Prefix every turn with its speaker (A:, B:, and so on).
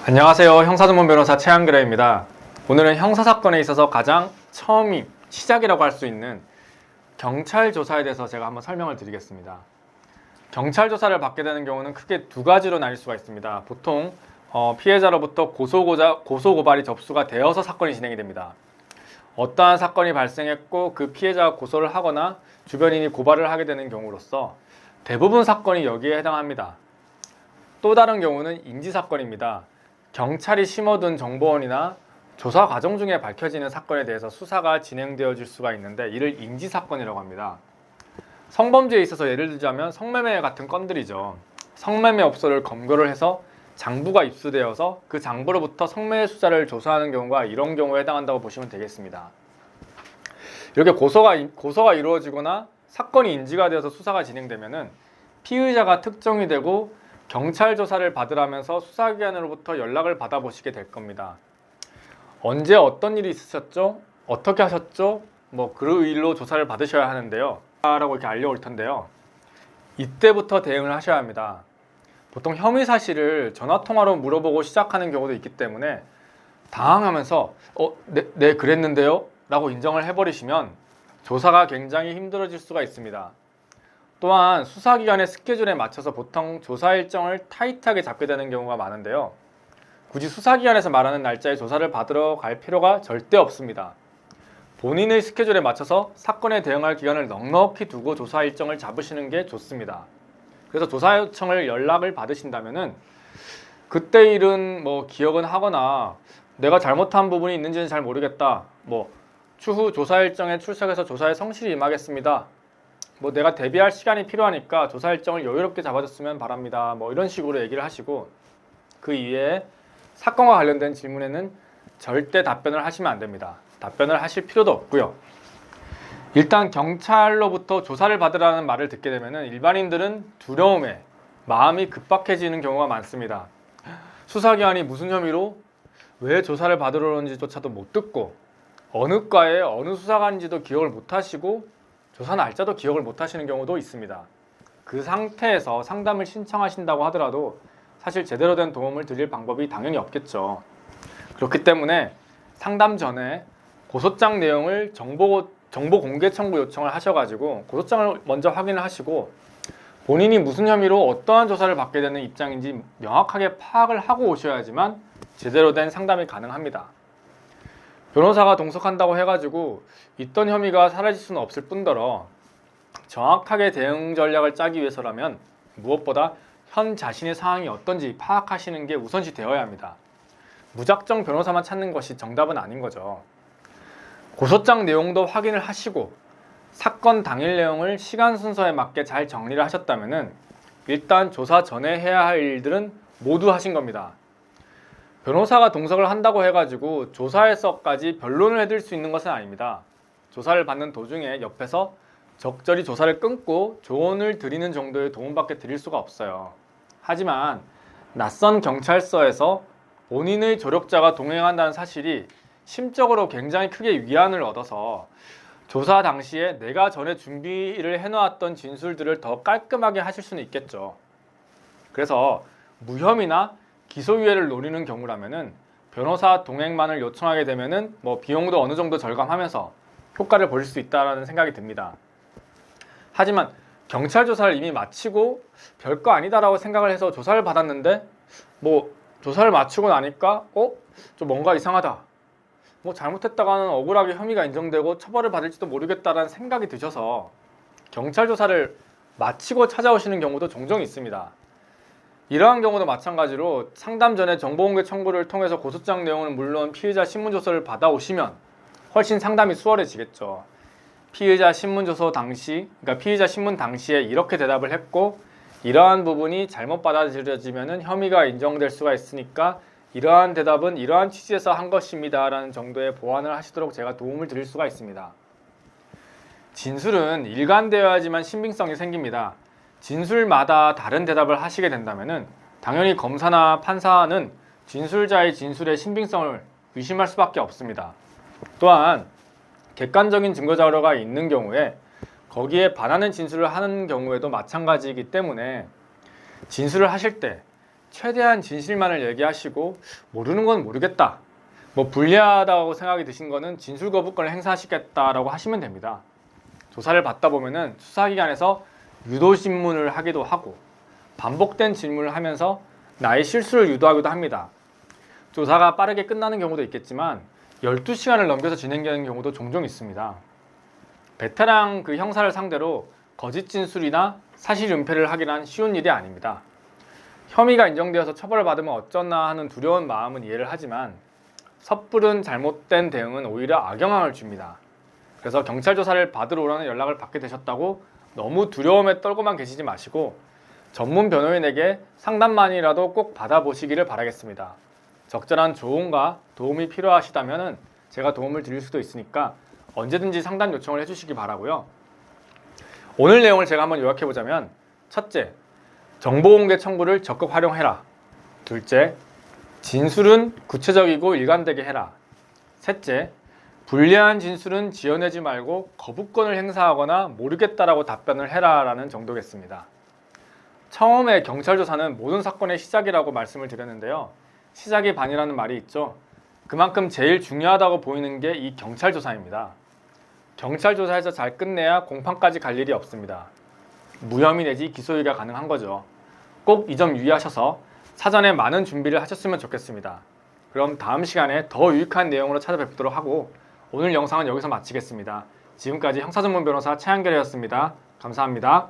A: 안녕하세요. 형사전문 변호사 최한그레입니다. 오늘은 형사사건에 있어서 가장 처음이 시작이라고 할 수 있는 경찰 조사에 대해서 제가 한번 설명을 드리겠습니다. 경찰 조사를 받게 되는 경우는 크게 두 가지로 나뉠 수가 있습니다. 보통 피해자로부터 고소고발이 접수가 되어서 사건이 진행이 됩니다. 어떠한 사건이 발생했고 그 피해자가 고소를 하거나 주변인이 고발을 하게 되는 경우로서 대부분 사건이 여기에 해당합니다. 또 다른 경우는 인지사건입니다. 경찰이 심어둔 정보원이나 조사 과정 중에 밝혀지는 사건에 대해서 수사가 진행되어질 수가 있는데 이를 인지사건이라고 합니다. 성범죄에 있어서 예를 들자면 성매매 같은 건들이죠. 성매매 업소를 검거를 해서 장부가 입수되어서 그 장부로부터 성매매 수사를 조사하는 경우가 이런 경우에 해당한다고 보시면 되겠습니다. 이렇게 고소가 이루어지거나 사건이 인지가 되어서 수사가 진행되면은 피의자가 특정이 되고 경찰 조사를 받으라면서 수사기관으로부터 연락을 받아보시게 될 겁니다. 언제 어떤 일이 있으셨죠? 어떻게 하셨죠? 그 일로 조사를 받으셔야 하는데요. 라고 이렇게 알려올 텐데요. 이때부터 대응을 하셔야 합니다. 보통 혐의 사실을 전화통화로 물어보고 시작하는 경우도 있기 때문에 당황하면서 네 그랬는데요? 라고 인정을 해버리시면 조사가 굉장히 힘들어질 수가 있습니다. 또한 수사기관의 스케줄에 맞춰서 보통 조사 일정을 타이트하게 잡게 되는 경우가 많은데요. 굳이 수사기관에서 말하는 날짜에 조사를 받으러 갈 필요가 절대 없습니다. 본인의 스케줄에 맞춰서 사건에 대응할 기간을 넉넉히 두고 조사 일정을 잡으시는 게 좋습니다. 그래서 조사 요청을 연락을 받으신다면은 그때 일은 기억은 하거나 내가 잘못한 부분이 있는지는 잘 모르겠다. 추후 조사 일정에 출석해서 조사에 성실히 임하겠습니다. 내가 대비할 시간이 필요하니까 조사 일정을 여유롭게 잡아줬으면 바랍니다. 이런 식으로 얘기를 하시고 그 이외에 사건과 관련된 질문에는 절대 답변을 하시면 안 됩니다. 답변을 하실 필요도 없고요. 일단 경찰로부터 조사를 받으라는 말을 듣게 되면 일반인들은 두려움에 마음이 급박해지는 경우가 많습니다. 수사기관이 무슨 혐의로 왜 조사를 받으러 오는지조차도 못 듣고 어느 과에 어느 수사관인지도 기억을 못 하시고 조사 날짜도 기억을 못 하시는 경우도 있습니다. 그 상태에서 상담을 신청하신다고 하더라도 사실 제대로 된 도움을 드릴 방법이 당연히 없겠죠. 그렇기 때문에 상담 전에 고소장 내용을 정보 공개 청구 요청을 하셔가지고 고소장을 먼저 확인을 하시고 본인이 무슨 혐의로 어떠한 조사를 받게 되는 입장인지 명확하게 파악을 하고 오셔야지만 제대로 된 상담이 가능합니다. 변호사가 동석한다고 해가지고 있던 혐의가 사라질 수는 없을 뿐더러 정확하게 대응 전략을 짜기 위해서라면 무엇보다 현 자신의 상황이 어떤지 파악하시는 게 우선시 되어야 합니다. 무작정 변호사만 찾는 것이 정답은 아닌 거죠. 고소장 내용도 확인을 하시고 사건 당일 내용을 시간 순서에 맞게 잘 정리를 하셨다면 일단 조사 전에 해야 할 일들은 모두 하신 겁니다. 변호사가 동석을 한다고 해가지고 조사에서까지 변론을 해드릴 수 있는 것은 아닙니다. 조사를 받는 도중에 옆에서 적절히 조사를 끊고 조언을 드리는 정도의 도움밖에 드릴 수가 없어요. 하지만 낯선 경찰서에서 본인의 조력자가 동행한다는 사실이 심적으로 굉장히 크게 위안을 얻어서 조사 당시에 내가 전에 준비를 해놓았던 진술들을 더 깔끔하게 하실 수는 있겠죠. 그래서 무혐의나 기소유예를 노리는 경우라면은 변호사 동행만을 요청하게 되면은 비용도 어느 정도 절감하면서 효과를 보실 수 있다는 생각이 듭니다. 하지만 경찰 조사를 이미 마치고 별거 아니다라고 생각을 해서 조사를 받았는데 조사를 마치고 나니까 좀 뭔가 이상하다. 잘못했다가는 억울하게 혐의가 인정되고 처벌을 받을지도 모르겠다라는 생각이 드셔서 경찰 조사를 마치고 찾아오시는 경우도 종종 있습니다. 이러한 경우도 마찬가지로 상담 전에 정보공개 청구를 통해서 고소장 내용은 물론 피의자 신문조서를 받아오시면 훨씬 상담이 수월해지겠죠. 피의자 신문조서 당시, 그러니까 피의자 신문 당시에 이렇게 대답을 했고 이러한 부분이 잘못 받아들여지면 혐의가 인정될 수가 있으니까 이러한 대답은 이러한 취지에서 한 것입니다 라는 정도의 보완을 하시도록 제가 도움을 드릴 수가 있습니다. 진술은 일관되어야지만 신빙성이 생깁니다. 진술마다 다른 대답을 하시게 된다면 당연히 검사나 판사는 진술자의 진술의 신빙성을 의심할 수밖에 없습니다. 또한 객관적인 증거 자료가 있는 경우에 거기에 반하는 진술을 하는 경우에도 마찬가지이기 때문에 진술을 하실 때 최대한 진실만을 얘기하시고 모르는 건 모르겠다, 뭐 불리하다고 생각이 드신 거는 진술 거부권을 행사하시겠다라고 하시면 됩니다. 조사를 받다 보면은 수사기관에서 유도신문을 하기도 하고 반복된 질문을 하면서 나의 실수를 유도하기도 합니다. 조사가 빠르게 끝나는 경우도 있겠지만 12시간을 넘겨서 진행되는 경우도 종종 있습니다. 베테랑 그 형사를 상대로 거짓 진술이나 사실 은폐를 하기란 쉬운 일이 아닙니다. 혐의가 인정되어서 처벌을 받으면 어쩌나 하는 두려운 마음은 이해를 하지만 섣부른 잘못된 대응은 오히려 악영향을 줍니다. 그래서 경찰 조사를 받으러 오라는 연락을 받게 되셨다고 너무 두려움에 떨고만 계시지 마시고 전문 변호인에게 상담만이라도 꼭 받아보시기를 바라겠습니다. 적절한 조언과 도움이 필요하시다면 제가 도움을 드릴 수도 있으니까 언제든지 상담 요청을 해주시기 바라고요. 오늘 내용을 제가 한번 요약해보자면, 첫째, 정보공개 청구를 적극 활용해라. 둘째, 진술은 구체적이고 일관되게 해라. 셋째, 불리한 진술은 지어내지 말고 거부권을 행사하거나 모르겠다라고 답변을 해라 라는 정도겠습니다. 처음에 경찰 조사는 모든 사건의 시작이라고 말씀을 드렸는데요. 시작이 반이라는 말이 있죠. 그만큼 제일 중요하다고 보이는 게 이 경찰 조사입니다. 경찰 조사에서 잘 끝내야 공판까지 갈 일이 없습니다. 무혐의 내지 기소유예가 가능한 거죠. 꼭 이 점 유의하셔서 사전에 많은 준비를 하셨으면 좋겠습니다. 그럼 다음 시간에 더 유익한 내용으로 찾아뵙도록 하고 오늘 영상은 여기서 마치겠습니다. 지금까지 형사전문 변호사 최한결이었습니다. 감사합니다.